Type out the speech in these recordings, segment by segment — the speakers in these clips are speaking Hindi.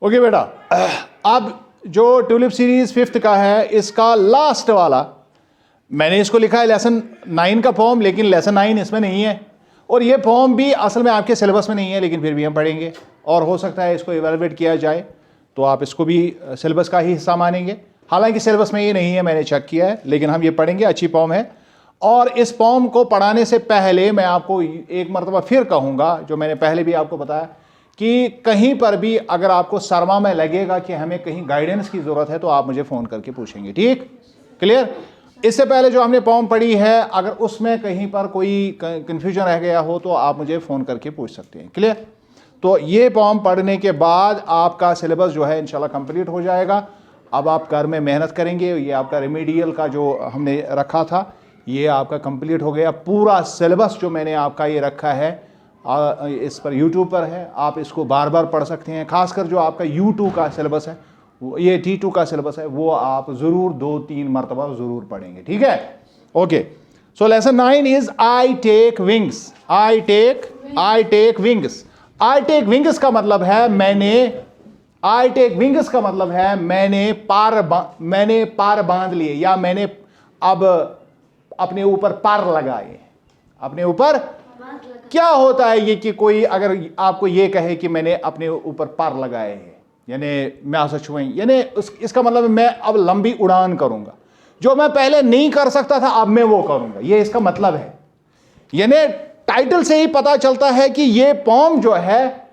ओके बेटा, अब जो ट्यूलिप सीरीज 5th का है, इसका लास्ट वाला मैंने इसको लिखा है लेसन 9 का फॉर्म, लेकिन लेसन 9 इसमें नहीं है और ये फॉर्म भी असल में आपके सिलेबस में नहीं है, लेकिन फिर भी हम पढ़ेंगे और हो सकता है इसको इवेलुएट किया जाए तो आप इसको भी सिलेबस का ही हिस्सा मानेंगे। हालांकि सिलेबस में ये नहीं है, मैंने चेक किया है, लेकिन हम ये पढ़ेंगे। अच्छी फॉर्म है और इस फॉर्म को पढ़ाने से पहले मैं आपको एक मरतबा फिर कहूँगा, जो मैंने पहले भी आपको बताया, कि कहीं पर भी अगर आपको सरमा में लगेगा कि हमें कहीं गाइडेंस की ज़रूरत है तो आप मुझे फ़ोन करके पूछेंगे। ठीक, क्लियर? इससे पहले जो हमने फॉर्म पढ़ी है, अगर उसमें कहीं पर कोई कन्फ्यूजन रह गया हो तो आप मुझे फ़ोन करके पूछ सकते हैं। क्लियर? तो ये फॉर्म पढ़ने के बाद आपका सिलेबस जो है इंशाल्लाह कंप्लीट हो जाएगा। अब आप घर में मेहनत करेंगे, ये आपका रेमेडियल का जो हमने रखा था ये आपका कंप्लीट हो गया। पूरा सिलेबस जो मैंने आपका ये रखा है इस पर यूट्यूब पर है, आप इसको बार बार पढ़ सकते हैं। खासकर जो आपका U2 का सिलेबस है, ये T2 का सिलेबस है, वो आप ज़रूर 2-3 मरतबा ज़रूर पढ़ेंगे। ठीक है? Okay, so lesson 9 is I take wings. I take wings. I take wings का मतलब है मैंने पार बांध लिए, या मैंने अब अपने ऊपर पार लगाए। अपने ऊपर क्या होता है ये कि कोई अगर आपको ये कहे कि मैंने अपने ऊपर पार लगाए हैं, यानी मैं आशा छुए, यानी इसका मतलब मैं अब लंबी उड़ान करूंगा, जो मैं पहले नहीं कर सकता था अब मैं वो करूंगा, ये इसका मतलब है। यानी टाइटल से ही पता चलता है कि ये पोम जो है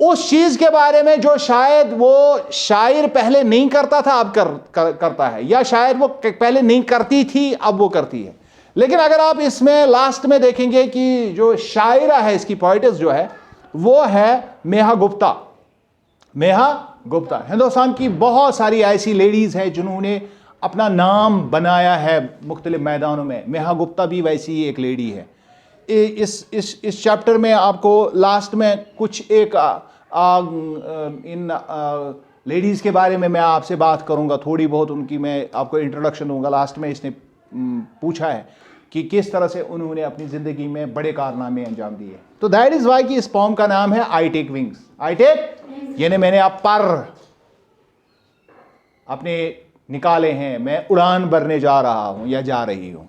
उस चीज के बारे में जो शायद वो शायर पहले नहीं करता था अब करता है, या शायद वो पहले नहीं करती थी अब वो करती है। लेकिन अगर आप इसमें लास्ट में देखेंगे कि जो शायरा है, इसकी पोइटिस जो है वो है नेहा गुप्ता। हिंदुस्तान की बहुत सारी ऐसी लेडीज हैं जिन्होंने अपना नाम बनाया है मुख्तलिफ मैदानों में। नेहा गुप्ता भी वैसी ही एक लेडी है। इस चैप्टर में आपको लास्ट में कुछ एक इन लेडीज़ के बारे में मैं आपसे बात करूंगा, थोड़ी बहुत उनकी मैं आपको इंट्रोडक्शन दूंगा। लास्ट में इसने पूछा है कि किस तरह से उन्होंने अपनी ज़िंदगी में बड़े कारनामे अंजाम दिए। तो दैट इज़ वाई कि इस पोम का नाम है I take wings. I take यानी मैंने आप पर अपने निकाले हैं, मैं उड़ान भरने जा रहा हूं या जा रही हूं।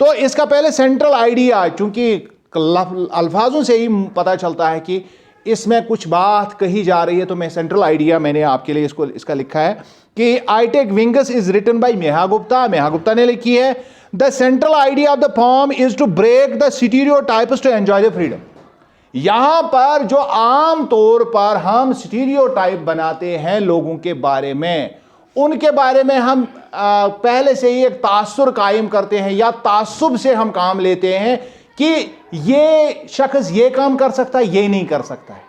तो इसका पहले सेंट्रल आइडिया, चूंकि अल्फाजों से ही पता चलता है कि इसमें कुछ बात कही जा रही है, तो मैं सेंट्रल आइडिया मैंने आपके लिए इसका लिखा है कि I take wings is written by Neha Gupta ने लिखी है। The central idea of the poem is to break the stereotypes to enjoy the freedom. यहां पर जो आम तौर पर हम स्टीरियोटाइप बनाते हैं लोगों के बारे में, उनके बारे में हम पहले से ही एक तासुर कायम करते हैं या तासुब से हम काम लेते हैं कि ये शख्स ये काम कर सकता है, ये नहीं कर सकता है,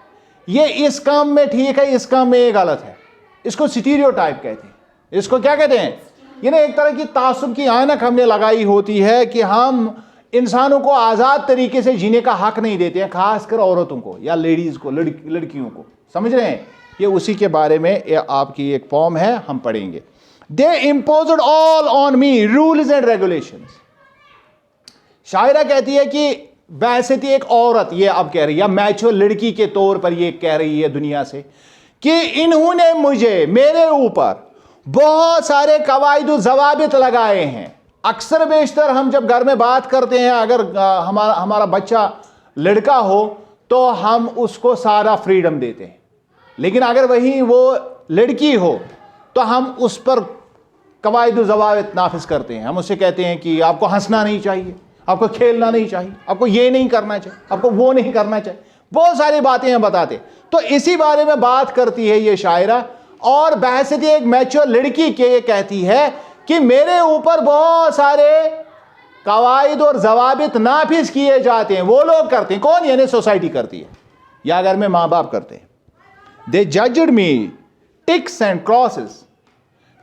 ये इस काम में ठीक है, इस काम में ये गलत है। इसको स्टीरियोटाइप कहते हैं। इसको क्या कहते हैं? ये ना एक तरह की तासुब की ऐनक हमने लगाई होती है कि हम इंसानों को आज़ाद तरीके से जीने का हक नहीं देते हैं, खासकर औरतों को या लेडीज़ को, लड़कियों को। समझ रहे हैं? ये उसी के बारे में आपकी एक पोम है, हम पढ़ेंगे। They imposed all on me rules and regulations. शायरा कहती है कि वैसे थी एक औरत, ये अब कह रही है, या मैच्योर लड़की के तौर पर ये कह रही है दुनिया से कि इन्होंने मेरे ऊपर बहुत सारे कवायद ज़वाबित लगाए हैं। अक्सर बेशतर हम जब घर में बात करते हैं, अगर हमारा बच्चा लड़का हो तो हम उसको सारा फ्रीडम देते हैं, लेकिन अगर वही वो लड़की हो तो हम उस पर कवायद ज़वाबित नाफिज करते हैं। हम उससे कहते हैं कि आपको हंसना नहीं चाहिए, आपको खेलना नहीं चाहिए, आपको ये नहीं करना चाहिए, आपको वो नहीं करना चाहिए, बहुत सारी बातें हम बताते। तो इसी बारे में बात करती है ये शायरा, और बहसती एक मैच्योर लड़की के ये कहती है कि मेरे ऊपर बहुत सारे कवायद और ज़वाबित नाफिज किए जाते हैं। वो लोग करते हैं, कौन? यानी सोसाइटी करती है या घर में माँ बाप करते हैं। They judged me ticks and crosses.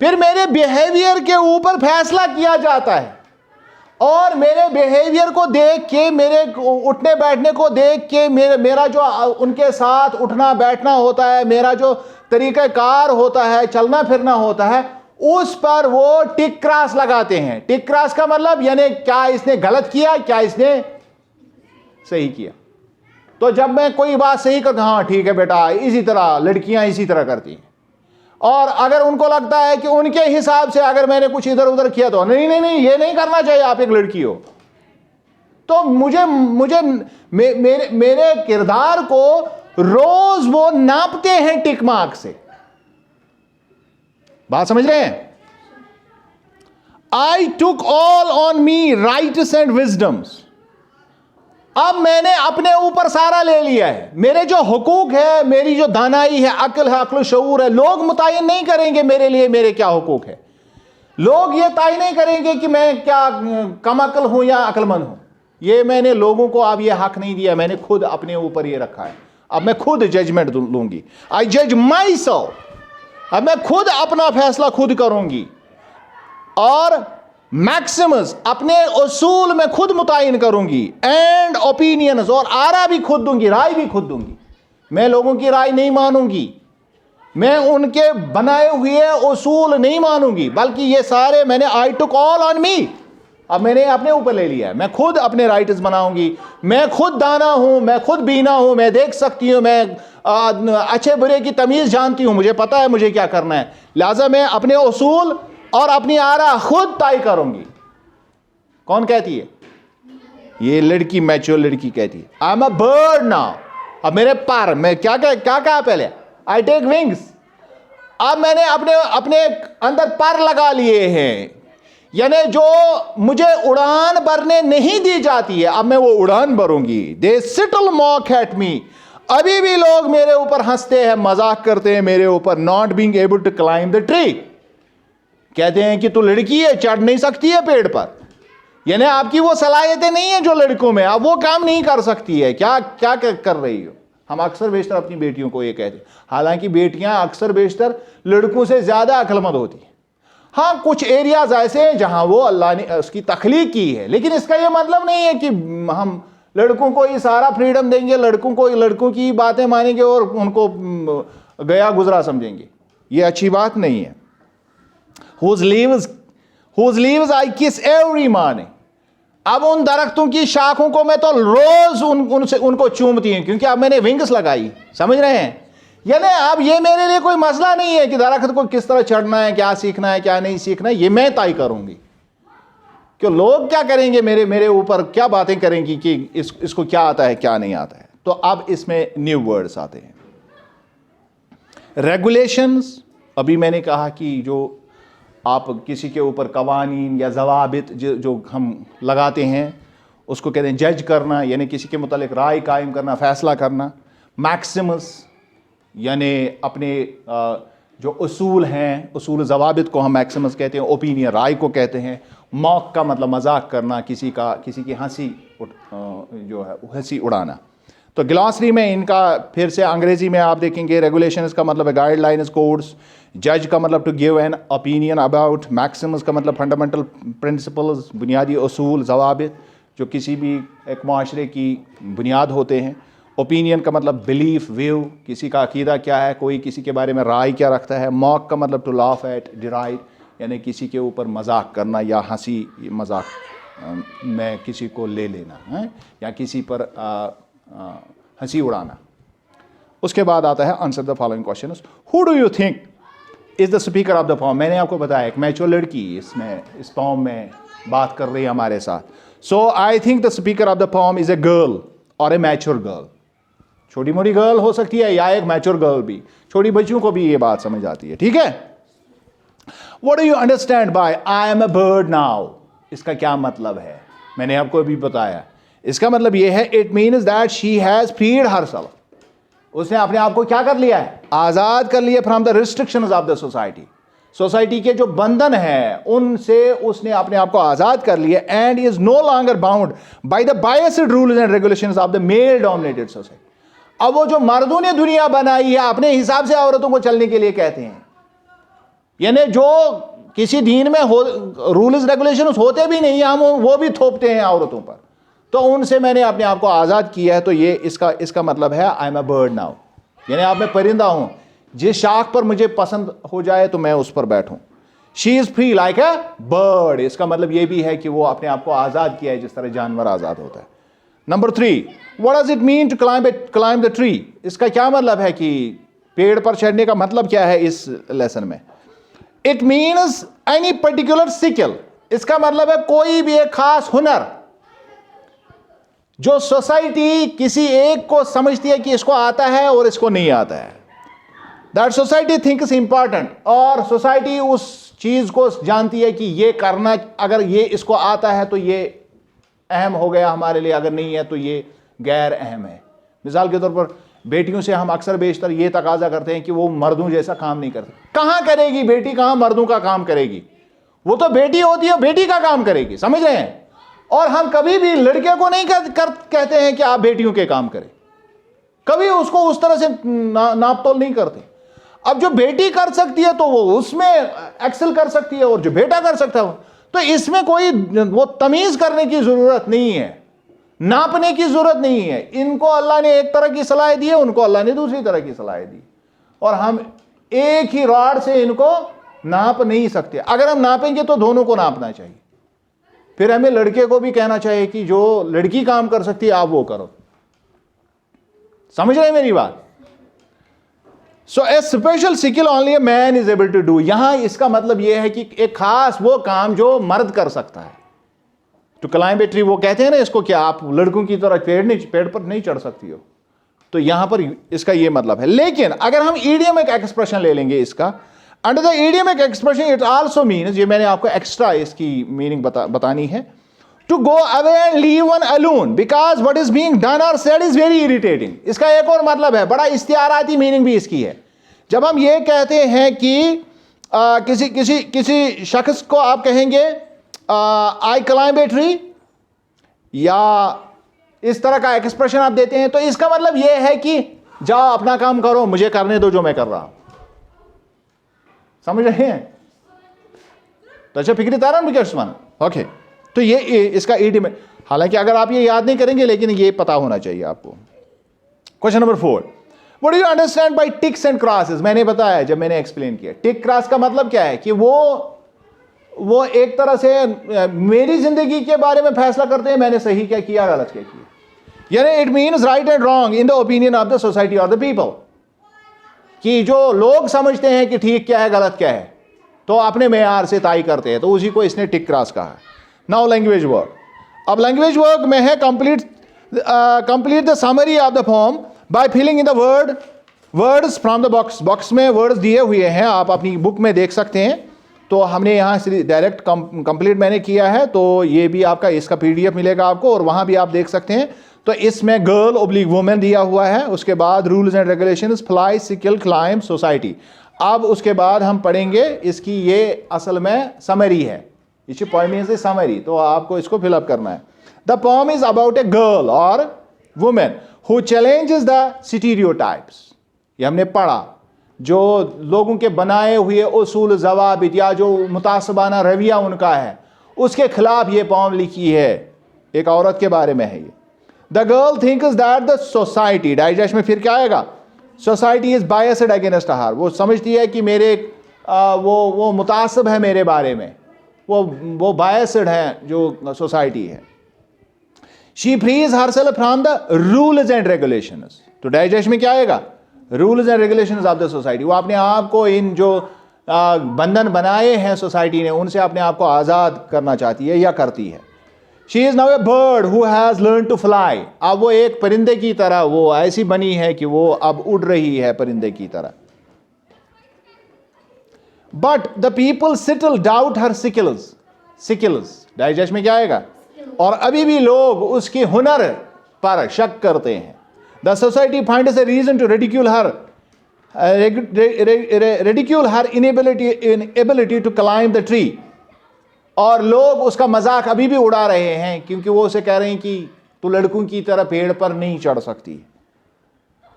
फिर मेरे बिहेवियर के ऊपर फैसला किया जाता है, और मेरे बिहेवियर को देख के, मेरे उठने बैठने को देख के, मेरा जो उनके साथ उठना बैठना होता है, मेरा जो तरीक़ाकार होता है, चलना फिरना होता है, उस पर वो टिक क्रॉस लगाते हैं। टिक क्रॉस का मतलब यानी क्या इसने गलत किया, क्या इसने सही किया। तो जब मैं कोई बात सही करता हाँ ठीक है बेटा, इसी तरह लड़कियां इसी तरह करती हैं। और अगर उनको लगता है कि उनके हिसाब से अगर मैंने कुछ इधर उधर किया तो नहीं नहीं नहीं, ये नहीं करना चाहिए, आप एक लड़की हो। तो मुझे मुझे मेरे किरदार को रोज वो नापते हैं टिक मार्क से। बात समझ रहे हैं? I took all on me rights and wisdoms. अब मैंने अपने ऊपर सारा ले लिया है। मेरे जो हुकूक है, मेरी जो दानाई है, अक्ल शऊर है, लोग मुतय्यन नहीं करेंगे मेरे लिए मेरे क्या हुकूक है। लोग ये तय नहीं करेंगे कि मैं क्या कम अक्ल हूं या अक्लमंद हूं। ये मैंने लोगों को अब ये हक नहीं दिया, मैंने खुद अपने ऊपर ये रखा है। अब मैं खुद जजमेंट लूंगी। आई जज माई सेल्फ। अब मैं खुद अपना फैसला खुद करूंगी और मैक्सिमस अपने उसूल में खुद मुतय्यन करूंगी। एंड ओपिनियंस, और आरा भी खुद दूंगी, राय भी खुद दूंगी। मैं लोगों की राय नहीं मानूंगी, मैं उनके बनाए हुए उसूल नहीं मानूंगी, बल्कि ये सारे मैंने आई टुक ऑल ऑन मी। अब मैंने अपने ऊपर ले लिया है। मैं खुद अपने राइट्स बनाऊंगी। मैं खुद दाना हूं, मैं खुद बीना हूं, मैं देख सकती हूं, मैं अच्छे बुरे की तमीज जानती हूं, मुझे पता है मुझे क्या करना है। लिहाजा मैं अपने उसूल और अपनी आरा खुद तय करूंगी। कौन कहती है? ये लड़की, मैच्योर लड़की कहती है। I am a bird now. अब मेरे पर मैं क्या कहा पहले? I take wings. अब मैंने अपने अंदर पर लगा लिए हैं, यानी जो मुझे उड़ान भरने नहीं दी जाती है, अब मैं वो उड़ान भरूंगी। दे सिटल मॉक एट मी। अभी भी लोग मेरे ऊपर हंसते हैं, मजाक करते हैं मेरे ऊपर। Not being able to climb the tree. कहते हैं कि तू लड़की है, चढ़ नहीं सकती है पेड़ पर, यानी आपकी वो सलाहियतें नहीं है जो लड़कों में, आप वो काम नहीं कर सकती है। क्या क्या कर रही हो? हम अक्सर बेशतर अपनी बेटियों को ये कहते हैं, हालांकि बेटियां अक्सर बेशतर लड़कों से ज्यादा अक्लमंद होती हैं। हाँ, कुछ एरियाज ऐसे हैं जहां वो अल्लाह ने उसकी तख्लीक की है, लेकिन इसका यह मतलब नहीं है कि हम लड़कों को ये सारा फ्रीडम देंगे, लड़कों की बातें मानेंगे और उनको गया गुजरा समझेंगे। ये अच्छी बात नहीं है। Whose leaves I kiss every morning। अब उन दरख्तों की शाखों को मैं तो रोज उनको चूमती हूं, क्योंकि अब मैंने विंग्स लगाई। समझ रहे हैं? यानी अब ये मेरे लिए कोई मसला नहीं है कि दरख्त को किस तरह चढ़ना है, क्या सीखना है, क्या नहीं सीखना है, ये मैं तय करूंगी। क्यों लोग क्या करेंगे, मेरे ऊपर क्या बातें करेंगी कि इसको क्या आता है क्या नहीं आता है। तो अब इसमें न्यू वर्ड्स आते हैं। रेगुलेशंस, अभी मैंने कहा कि जो आप किसी के ऊपर कवानीन या जवाबित जो हम लगाते हैं उसको कहते हैं जज करना, यानी किसी के मुतालिक राय कायम करना, फैसला करना। मैक्सिमस यानी अपने जो उसूल हैं, उसूल जवाबित को हम मैक्सिमस कहते हैं। ओपिनियन राय को कहते हैं। मॉक का मतलब मजाक करना, किसी की हंसी जो है हंसी उड़ाना। तो ग्लॉसरी में इनका फिर से अंग्रेजी में आप देखेंगे, रेगुलेशंस का मतलब है गाइडलाइंस, कोड्स। जज का मतलब to give an opinion about. Maxims का मतलब फंडामेंटल प्रिंसिपल्स, बुनियादी उसूल जवाबित जो किसी भी एक माशरे की बुनियाद होते हैं। ओपिनियन का मतलब बिलीफ, व्यू, किसी का अकीदा क्या है, कोई किसी के बारे में राय क्या रखता है। मॉक का मतलब टू लाफ एट, डिराइड, यानी किसी के ऊपर मजाक करना या हंसी मजाक में किसी को ले लेना है या किसी पर हंसी उड़ाना। उसके बाद आता है answer the following questions. Who do you think is the speaker of the poem. मैंने आपको बताया एक मैच्योर लड़की इस पोएम में बात कर रही है हमारे साथ। So I think the speaker of the poem is a girl और ए मैच्योर गर्ल। छोटी मोटी गर्ल हो सकती है या एक मैच्योर गर्ल भी। छोटी बच्चियों को भी ये बात समझ आती है। ठीक है। What do you understand by I am a bird now. इसका क्या मतलब है? मैंने आपको अभी बताया। इसका मतलब यह है, it means that she has freed herself. उसने अपने आप को क्या कर लिया है? आजाद कर लिया from the restrictions of the society. Society के जो बंधन हैं उनसे उसने अपने आप को आजाद कर लिया। And is no longer bound by the biased rules and regulations of the male dominated society. अब वो जो मर्दों ने दुनिया बनाई है अपने हिसाब से औरतों को चलने के लिए कहते हैं, यानी जो किसी दीन में रूल्स रेगुलेशंस होते भी नहीं, हम वो भी थोपते हैं औरतों पर। तो उनसे मैंने अपने आप को आज़ाद किया है। तो ये इसका मतलब है I am a bird now, यानी आप मैं परिंदा हूं, जिस शाख पर मुझे पसंद हो जाए तो मैं उस पर बैठूं। She is free like a bird. इसका मतलब ये भी है कि वो अपने आप को आज़ाद किया है जिस तरह जानवर आज़ाद होता है। Number 3, what does it mean to climb the tree? इसका क्या मतलब है कि पेड़ पर चढ़ने का मतलब क्या है इस लेसन में? It means any particular skill. इसका मतलब है कोई भी एक खास हुनर जो सोसाइटी किसी एक को समझती है कि इसको आता है और इसको नहीं आता है, दैट सोसाइटी थिंक्स इंपॉर्टेंट, और सोसाइटी उस चीज को जानती है कि ये करना, अगर ये इसको आता है तो ये अहम हो गया हमारे लिए, अगर नहीं है तो ये गैर अहम है। मिसाल के तौर पर बेटियों से हम अक्सर बेशतर ये तकाजा करते हैं कि वो मर्दों जैसा काम नहीं करती। कहां करेगी बेटी, कहां मर्दों का काम करेगी? वो तो बेटी होती है, बेटी का काम करेगी, समझ रहे हैं? और हम कभी भी लड़के को नहीं कहते हैं कि आप बेटियों के काम करें, कभी उसको उस तरह से नापतोल नहीं करते। अब जो बेटी कर सकती है तो वो उसमें एक्सेल कर सकती है, और जो बेटा कर सकता है तो इसमें कोई वो तमीज करने की जरूरत नहीं है, नापने की जरूरत नहीं है। इनको अल्लाह ने एक तरह की सलाह दी है, उनको अल्लाह ने दूसरी तरह की सलाह दी, और हम एक ही रॉड से इनको नाप नहीं सकते। अगर हम नापेंगे तो दोनों को नापना चाहिए। फिर हमें लड़के को भी कहना चाहिए कि जो लड़की काम कर सकती है आप वो करो। समझ रहे हैं मेरी बात? So a special skill only a man is able to do. यहां इसका मतलब यह है कि एक खास वो काम जो मर्द कर सकता है। टू क्लाइंब ए ट्री, वो कहते हैं ना इसको, क्या आप लड़कों की तरह पेड़ पर नहीं चढ़ सकती हो, तो यहां पर इसका यह मतलब है। लेकिन अगर हम इडियमिक एक्सप्रेशन ले लेंगे इसका, under the idiomatic expression it also means, ये मैंने आपको एक्स्ट्रा इसकी मीनिंग बतानी है, to go away and leave one alone because what is being done or said is very irritating. इसका एक और मतलब है, बड़ा इख्तियाराती मीनिंग भी इसकी है। जब हम ये कहते हैं कि किसी शख्स को आप कहेंगे आई क्लाइंब ए ट्री, या इस तरह का एक्सप्रेशन आप देते हैं, तो इसका मतलब यह है कि जाओ अपना काम करो, मुझे करने दो जो मैं कर रहा हूं। समझ रहे हैं? तो अच्छा, फिक्री तारा मुझे उस्मान, ओके। तो ये इसका ईडी में, हालांकि अगर आप ये याद नहीं करेंगे लेकिन ये पता होना चाहिए आपको। Question number 4, what do you understand by ticks and crosses? मैंने बताया जब मैंने एक्सप्लेन किया, टिक क्रॉस का मतलब क्या है कि वो एक तरह से मेरी जिंदगी के बारे में फैसला करते हैं, मैंने सही क्या किया, गलत क्या किया। यानी it means right and wrong in the opinion of the society और द पीपल, कि जो लोग समझते हैं कि ठीक क्या है गलत क्या है, तो अपने मेयार से तय करते हैं, तो उसी को इसने टिक क्रॉस कहा। Now language work. अब लैंग्वेज वर्क में है complete the summary of the form by filling in the words from the box. Box में वर्ड्स दिए हुए हैं, आप अपनी बुक में देख सकते हैं। तो हमने यहाँ से डायरेक्ट कंप्लीट मैंने किया है, तो ये भी आपका इसका PDF मिलेगा आपको, और वहाँ भी आप देख सकते हैं। तो इसमें गर्ल ऑब्लिक वुमेन दिया हुआ है, उसके बाद rules and regulations, fly, skill, climb, society. अब उसके बाद हम पढ़ेंगे इसकी, ये असल में समरी है, इस पोएम इज ए समरी, तो आपको इसको फिलअप करना है। The poem is about a girl or women who challenges the stereotypes. ये हमने पढ़ा, जो लोगों के बनाए हुए उसूल ज़वाबित या जो मुतासबाना रवैया उनका है, उसके खिलाफ ये पोएम लिखी है। एक औरत के बारे में है ये। The girl thinks that the society, digest में फिर क्या आएगा, society is biased against her. वो समझती है कि मेरे वो मुतासब है मेरे बारे में, वो बायस्ड है जो सोसाइटी है। She frees herself from the rules and regulations. तो डाइजेस्ट में क्या आएगा, rules and regulations of the society. वो अपने आप को इन जो बंधन बनाए हैं सोसाइटी ने, उनसे अपने आप को आज़ाद करना चाहती है या करती है। She is now a bird who has learn to fly. अब वो एक परिंदे की तरह वो ऐसी बनी है कि वो अब उड़ रही है परिंदे की तरह। But the people still doubt her skills. Digest में क्या आएगा, और अभी भी लोग उसके हुनर पर शक करते हैं। The society finds a reason to ridicule her inability to climb the tree. और लोग उसका मजाक अभी भी उड़ा रहे हैं, क्योंकि वो उसे कह रहे हैं कि तू लड़कों की तरह पेड़ पर नहीं चढ़ सकती।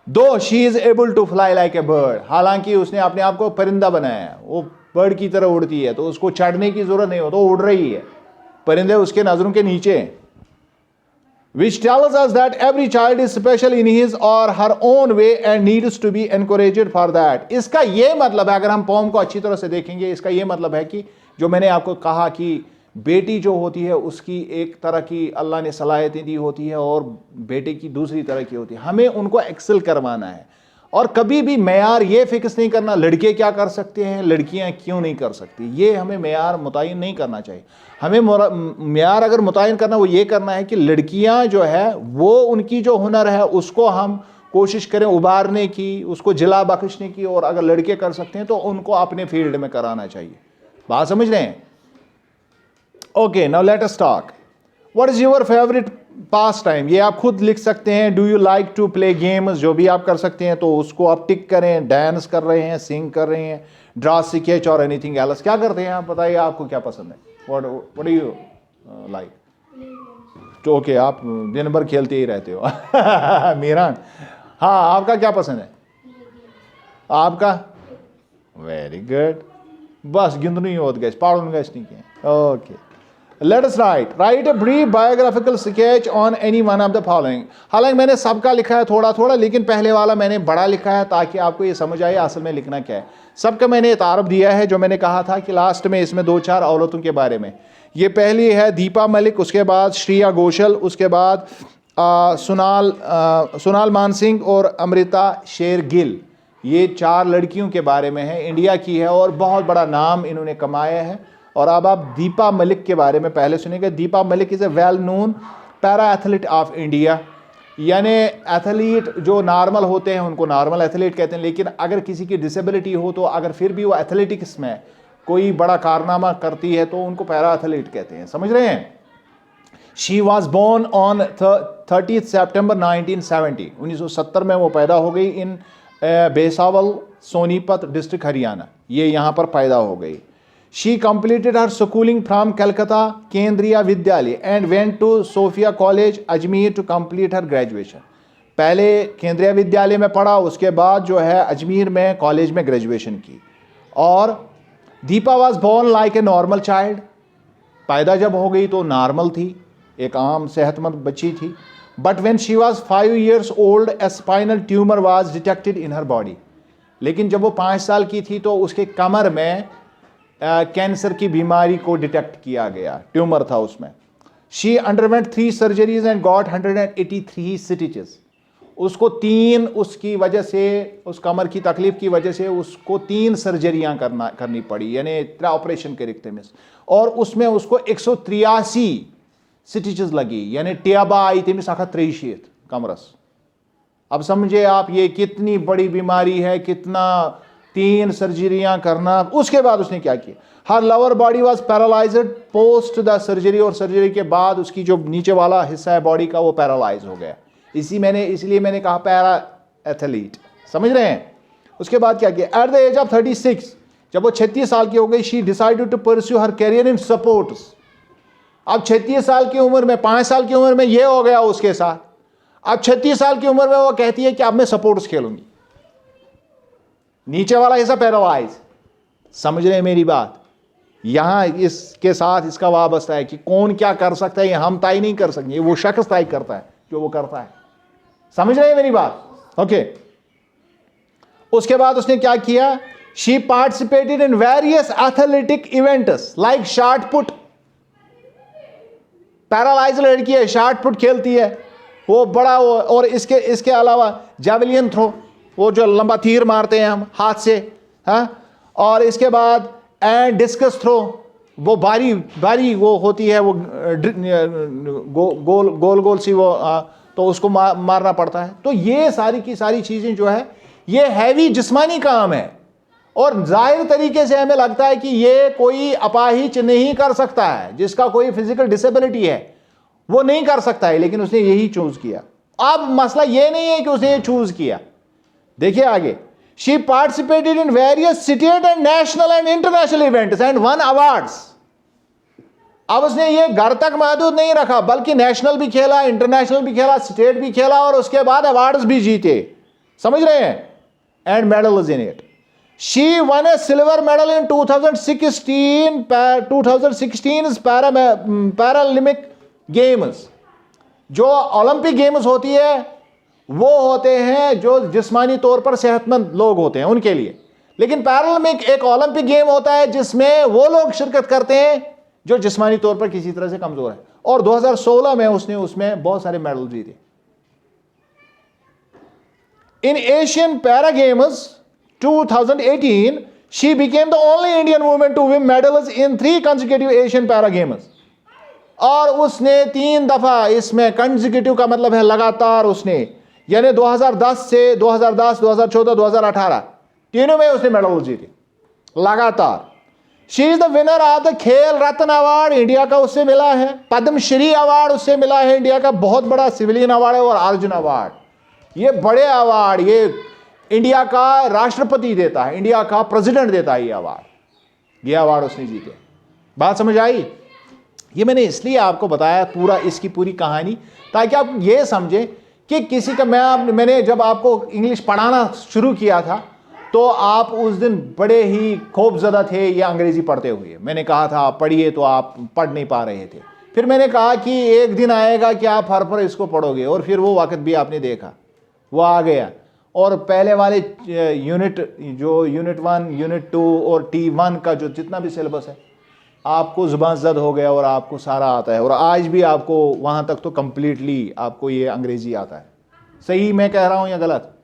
Though she is able to fly like a bird, हालांकि उसने अपने आप को परिंदा बनाया है, वो बर्ड की तरह उड़ती है, तो उसको चढ़ने की जरूरत नहीं हो, तो उड़ रही है, परिंदे उसके नजरों के नीचे हैं। Which tells us that every child is special in his or her own way and needs to be encouraged for that। इसका ये मतलब है, अगर हम पोम को अच्छी तरह से देखेंगे, इसका ये मतलब है कि जो मैंने आपको कहा कि बेटी जो होती है उसकी एक तरह की अल्लाह ने सलाहियतें दी होती है और बेटे की दूसरी तरह की होती है। हमें उनको एक्सेल करवाना है और कभी भी मेयार ये फिक्स नहीं करना लड़के क्या कर सकते हैं, लड़कियां क्यों नहीं कर सकती। ये हमें मेयार मुतय्यन नहीं करना चाहिए। हमें मेयार अगर मुतय्यन करना वो ये करना है कि लड़कियां जो है वो उनकी जो हुनर है उसको हम कोशिश करें उभारने की, उसको जिला बख्शने की, और अगर लड़के कर सकते हैं तो उनको अपने फील्ड में कराना चाहिए। बात समझ रहे हैं? Okay, now let us talk. What is your favourite pastime आप खुद लिख सकते हैं। Do you like to play games? जो भी आप कर सकते हैं तो उसको आप टिक करें। डांस कर रहे हैं, सिंग कर रहे हैं, ड्रा स्केच और एनीथिंग एल्स, क्या करते हैं आप? बताइए आपको क्या पसंद है। What do you like? तो ओके, आप दिन भर खेलते ही रहते हो। मीरान, हाँ, आपका क्या पसंद है? आपका? Very good. बस गिंदनी होत गए, पढ़न गए नहीं किया। Okay, let us right a brief biographical sketch on any one of the following. हालांकि मैंने सबका लिखा है थोड़ा थोड़ा, लेकिन पहले वाला मैंने बड़ा लिखा है ताकि आपको ये समझ आए असल में लिखना क्या है। सबका मैंने तारफ दिया है, जो मैंने कहा था कि लास्ट में इसमें 2-4 औरतों के बारे में। ये पहली है दीपा मलिक, उसके बाद श्रेया घोषाल, उसके बाद सोनाल मानसिंह और अमृता शेरगिल। ये 4 लड़कियों के बारे में है, इंडिया की है और बहुत बड़ा नाम इन्होंने कमाया है। और अब आप दीपा मलिक के बारे में पहले सुनेंगे। Deepa Malik is a well known para athlete of India. यानी एथलीट जो नॉर्मल होते हैं उनको नॉर्मल एथलीट कहते हैं, लेकिन अगर किसी की डिसेबिलिटी हो तो अगर फिर भी वो एथलेटिक्स में कोई बड़ा कारनामा करती है तो उनको पैरा एथलीट कहते हैं। समझ रहे हैं? She was born on 30 September 1970। 1970 में वो पैदा हो गई इन बेसावल, सोनीपत डिस्ट्रिक्ट, हरियाणा। ये यहाँ पर पैदा हो गई। She completed her schooling from Calcutta Kendriya Vidyalaya and went to Sophia college Ajmer to complete her graduation. पहले केंद्रीय विद्यालय में पढ़ा, उसके बाद जो है अजमेर में कॉलेज में ग्रेजुएशन की। और Deepa was born like a normal child. पैदा जब हो गई तो नॉर्मल थी, एक आम सेहतमंद बच्ची थी। But when she was 5 years old A spinal tumour was detected in her body. लेकिन जब वो 5 साल की थी तो उसके कमर में कैंसर की बीमारी को डिटेक्ट किया गया, ट्यूमर था उसमें। She underwent 3 surgeries and got 183 stitches. उसको 3 उसकी वजह से, उस कमर की तकलीफ की वजह से उसको 3 सर्जरियां करनी पड़ी, यानी 3 ऑपरेशन करे तमिस। और उसमें उसको 183 स्टिचेस लगी, यानी टेबा आई तमिस 183 कमरस। अब समझे आप ये कितनी बड़ी बीमारी है, कितना 3 सर्जरियां करना। उसके बाद उसने क्या किया? Her lower body was paralysed post the surgery. और सर्जरी के बाद उसकी जो नीचे वाला हिस्सा है बॉडी का वो पैरालाइज हो गया। इसलिए मैंने कहा पैरा एथलीट। समझ रहे हैं? उसके बाद क्या किया? एट द एज ऑफ 36, जब वो 36 साल की हो गई, she decided to pursue her career in sports. अब 36 साल की उम्र में, 5 साल की उम्र में ये हो गया उसके साथ। अब 36 साल की उम्र में वो कहती है कि अब मैं स्पोर्ट्स खेलूंगी। नीचे वाला हिस्सा पैरालाइज। समझ रहे हैं मेरी बात? यहां इसके साथ इसका वाबस्ता है कि कौन क्या कर सकता है, ये हम तय नहीं कर सकते, ये वो शख्स तय करता है जो वो करता है। समझ रहे हैं मेरी बात? ओके। उसके बाद उसने क्या किया? She participated in various athletic events like shot put. Paralyse लड़की है, शॉट पुट खेलती है वो बड़ा। और इसके अलावा जावलियन थ्रो, वो जो लंबा तीर मारते हैं हम हाथ से, हाँ। और इसके बाद एंड डिस्कस थ्रो, वो बारी वो होती है, वो गोल सी वो, तो उसको मारना पड़ता है। तो ये सारी की सारी चीज़ें जो है ये हैवी जिस्मानी काम है। और जाहिर तरीके से हमें लगता है कि ये कोई अपाहिज नहीं कर सकता है, जिसका कोई फिजिकल डिसेबिलिटी है वो नहीं कर सकता है, लेकिन उसने यही चूज किया। अब मसला ये नहीं है कि उसने ये चूज किया। देखिए आगे, she participated in various state and national and international events and one awards. अब उसने ये घर तक महदूद नहीं रखा, बल्कि नेशनल भी खेला, इंटरनेशनल भी खेला, स्टेट भी खेला और उसके बाद अवार्ड्स भी जीते। समझ रहे हैं? And medals in it. She one A silver medal in 2016 Paralympic games. जो ओलंपिक गेम्स होती है वो होते हैं जो जिस्मानी तौर पर सेहतमंद लोग होते हैं उनके लिए, लेकिन पैरालिम्पिक एक ओलंपिक गेम होता है जिसमें वो लोग शिरकत करते हैं जो जिस्मानी तौर पर किसी तरह से कमजोर है, और 2016 में उसने उसमें बहुत सारे मेडल जीते। In Asian para games 2018 she became the only Indian women to win medals in 3 consecutive Asian para games. और उसने 3 दफा इसमें, कंसेक्यूटिव का मतलब है लगातार, उसने यानी 2010 से 2010, 2014, 2018 तीनों में उसने मेडल जीते लगातार। She is the winner of the खेल रत्न अवार्ड, इंडिया का उससे मिला है। पद्मश्री अवार्ड उससे मिला है, इंडिया का बहुत बड़ा सिविलियन अवार्ड है। और अर्जुन अवार्ड, ये बड़े अवार्ड, ये इंडिया का राष्ट्रपति देता है, इंडिया का प्रेसिडेंट देता है ये अवार्ड। ये अवार्ड उसने जीते। बात समझ आई? ये मैंने इसलिए आपको बताया पूरा, इसकी पूरी कहानी, ताकि आप ये समझें कि किसी का, मैंने जब आपको इंग्लिश पढ़ाना शुरू किया था तो आप उस दिन बड़े ही खौफजदा थे ये अंग्रेजी पढ़ते हुए। मैंने कहा था आप पढ़िए, तो आप पढ़ नहीं पा रहे थे। फिर मैंने कहा कि एक दिन आएगा कि आप हर पर इसको पढ़ोगे, और फिर वो वक्त भी आपने देखा, वो आ गया। और पहले वाले यूनिट, जो यूनिट 1, यूनिट 2 और T1 का जो जितना भी सिलेबस है, आपको ज़ुबान ज़द हो गया और आपको सारा आता है। और आज भी आपको वहाँ तक तो कम्प्लीटली आपको ये अंग्रेज़ी आता है। सही मैं कह रहा हूँ या गलत?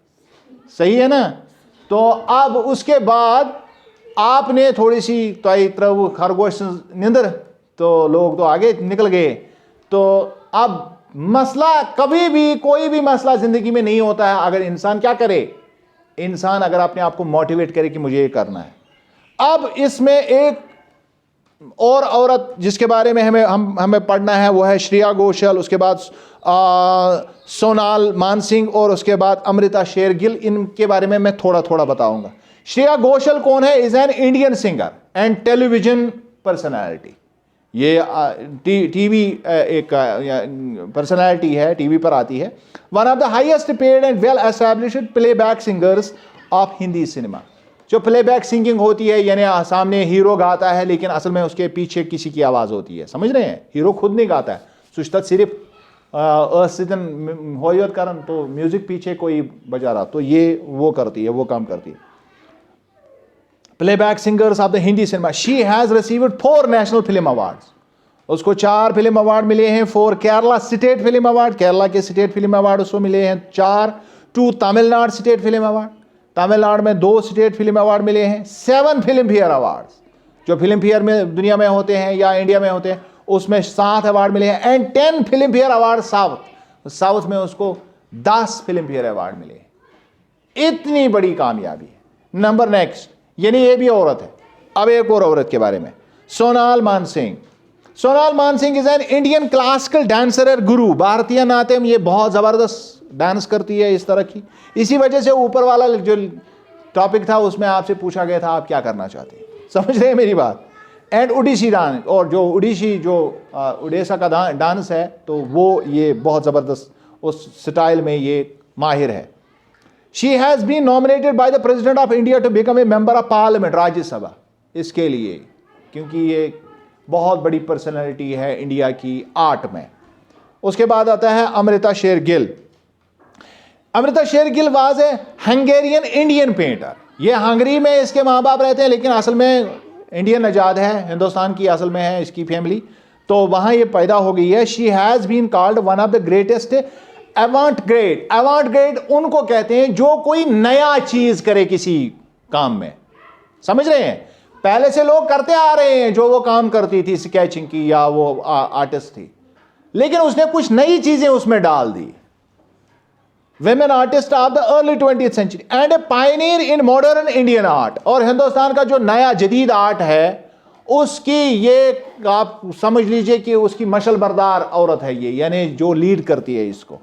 सही है ना? तो अब उसके बाद आपने थोड़ी सी तो खरगोश निंदर, तो लोग तो आगे निकल गए। तो अब मसला, कभी भी कोई भी मसला ज़िंदगी में नहीं होता है अगर इंसान क्या करे, इंसान अगर अपने आप को मोटिवेट करे कि मुझे ये करना है। अब इसमें एक और औरत जिसके बारे में हमें पढ़ना है वो है श्रेया घोषाल, उसके बाद सोनाल मानसिंह, और उसके बाद अमृता शेरगिल। इनके बारे में मैं थोड़ा थोड़ा बताऊंगा। श्रेया घोषाल कौन है? Is an Indian singer and television personality. ये टीवी एक पर्सनालिटी है, टीवी पर आती है। One of the highest paid and well established playback singers of Hindi cinema. जो प्लेबैक सिंगिंग होती है, यानी सामने हीरो गाता है लेकिन असल में उसके पीछे किसी की आवाज़ होती है, समझ रहे हैं? हीरो खुद नहीं गाता है, सुश्ता सिर्फ होयत करन, तो म्यूजिक पीछे कोई बजा रहा, तो ये वो करती है, वो काम करती है। Playback singers of the Hindi cinema. She has received 4 national film awards. उसको 4 फिल्म अवार्ड मिले हैं। 4 Kerala state film award, Kerala के स्टेट फिल्म अवार्ड उसको मिले हैं 4। 2 Tamil Nadu state film award, Tamil Nadu में 2 स्टेट फिल्म अवार्ड मिले हैं। 7 फिल्म फेयर अवार्ड्स, जो फिल्म फेयर में दुनिया में होते हैं या इंडिया में होते हैं, उसमें 7 अवार्ड मिले हैं। And 10 film fair award south में उसको 10 फिल्म फेयर अवार्ड मिले हैं। इतनी बड़ी कामयाबी है। नंबर नेक्स्ट, यानी ये भी औरत है। अब एक और औरत के बारे में, Sonal Mansingh. Sonal Mansingh is an Indian classical dancer और गुरु। भारतीय नाट्यम ये बहुत ज़बरदस्त डांस करती है इस तरह की। इसी वजह से ऊपर वाला जो टॉपिक था उसमें आपसे पूछा गया था आप क्या करना चाहते हैं, समझ रहे हैं मेरी बात? एंड उड़ीसी डांस, और जो उड़ीसी जो उड़ीसा का डांस है, तो वो ये बहुत ज़बरदस्त उस स्टाइल में ये माहिर है। She has been nominated by the president of India to become a member of parliament, Rajya Sabha, इसके लिए, क्योंकि ये बहुत बड़ी पर्सनैलिटी है इंडिया की आर्ट में। उसके बाद आता है Amrita Shergil. Amrita Shergil was a Hungarian Indian painter. ये हंगरी में इसके माँ बाप रहते हैं, लेकिन असल में इंडियन नजाद है, हिंदुस्तान की असल में है इसकी फैमिली, तो वहाँ ये पैदा हो गई है। She has been called one of the greatest avant-garde. Avant-garde उनको कहते हैं जो कोई नया चीज़ करे किसी काम में, समझ रहे हैं? पहले से लोग करते आ रहे हैं जो वो काम करती थी, स्केचिंग की, या वो आर्टिस्ट थी, लेकिन उसने कुछ नई चीज़ें उसमें डाल दी। Women artist of the early 20th century and a pioneer in modern Indian art। और हिंदुस्तान का जो नया जदीद आर्ट है उसकी ये आप समझ लीजिए कि उसकी मशल बरदार औरत है ये, यानी जो लीड करती है इसको।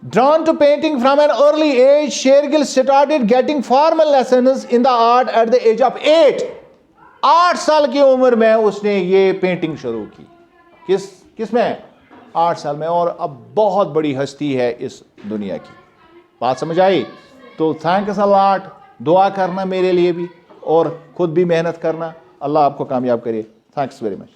Drawn to painting from an early age, Shergill started getting formal lessons in the art at the age of 8। 8 साल की उम्र में उसने ये पेंटिंग शुरू की। किस में? 8 साल में। और अब बहुत बड़ी हस्ती है इस दुनिया की। बात समझ आई? तो थैंक्स अ लॉट, दुआ करना मेरे लिए भी और खुद भी मेहनत करना। अल्लाह आपको कामयाब करे। Thanks very much.